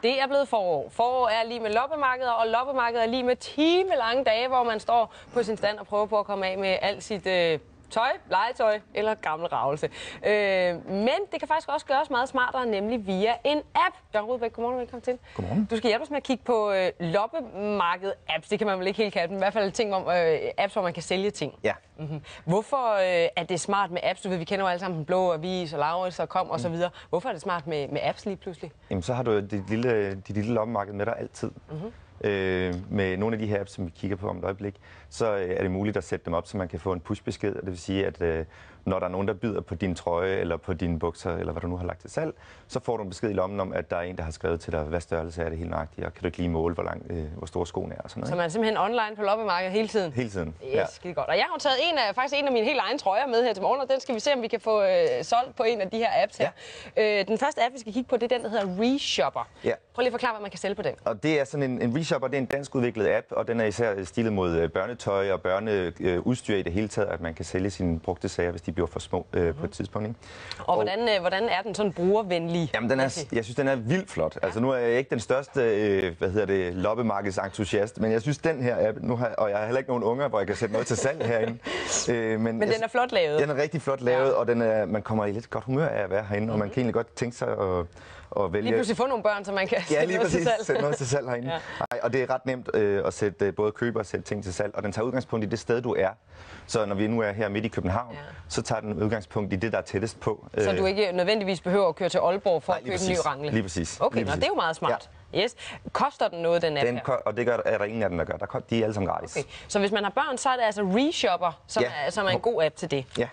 Det er blevet forår. Forår er lige med loppemarkeder, og loppemarkeder er lige med timelange dage, hvor man står på sin stand og prøver på at komme af med alt sit tøj, legetøj eller gammel ravelse. Men det kan faktisk også gøres meget smartere, nemlig via en app. Jørgen Rudbæk, godmorgen, velkommen til. Godmorgen. Du skal hjælpe os med at kigge på loppemarked-apps. Det kan man vel ikke helt kalde dem. I hvert fald ting om apps, hvor man kan sælge ting. Ja. Hvorfor er det smart med apps? Du ved, vi kender jo alle sammen Den Blå Avis og Lauritz og Kom og så videre. Hvorfor er det smart med apps lige pludselig? Jamen, så har du dit lille loppemarked med dig altid. Med nogle af de her apps, som vi kigger på om et øjeblik, så er det muligt at sætte dem op, så man kan få en pushbesked. Det vil sige, at når der er nogen, der byder på din trøje, eller på dine bukser, eller hvad du nu har lagt til salg, så får du en besked i lommen om, at der er en, der har skrevet til dig, hvad størrelse er det helt nøjagtigt, og kan du ikke lige måle, hvor store skoene er og sådan noget. Så man er simpelthen online på loppemarkedet hele tiden? Hele tiden, ja. Skide godt. Og jeg har taget faktisk en af mine helt egne trøjer med her til morgen, og den skal vi se, om vi kan få solgt på en af de her apps her. Ja. Den første app, vi skal kigge på, det er den, der hedder Reshopper. Ja. Prøv lige at forklare, hvad man kan sælge på den. Og det er sådan en Reshopper, det er en dansk udviklet app, og den er især stilet mod børnetøj og børneudstyr i det hele taget, at man kan sælge sine brugte sager, hvis de bliver for små på et tidspunkt. Ikke? Og hvordan er den sådan brugervenlig? Jamen, jeg synes, den er vildt flot. Altså, nu er jeg ikke den største loppemarkedsentusiast, men jeg synes, den her app, og jeg har heller ikke nogen unger, hvor jeg kan sætte noget til salg herinde. Men den er flot lavet. Den er rigtig flot lavet, og man kommer i lidt godt humør af at være herinde, og man kan egentlig godt tænke sig at vælge... Lige pludselig få nogle børn, så man kan sætte noget til salg. Sætte noget til salg herinde. Ja. Og det er ret nemt at sætte både købe og sætte ting til salg, og den tager udgangspunkt i det sted, du er. Så når vi nu er her midt i København, så tager den udgangspunkt i det, der er tættest på. Så du ikke nødvendigvis behøver at køre til Aalborg for at købe en ny rangle? Lige præcis. Okay, lige præcis. Det er jo meget smart. Ja. Yes. Koster den noget, den app her? Og det er der ingen af dem, der gør. De er alle sammen gratis. Okay. Så hvis man har børn, så er det altså Reshopper, som er en god app til det? Ja.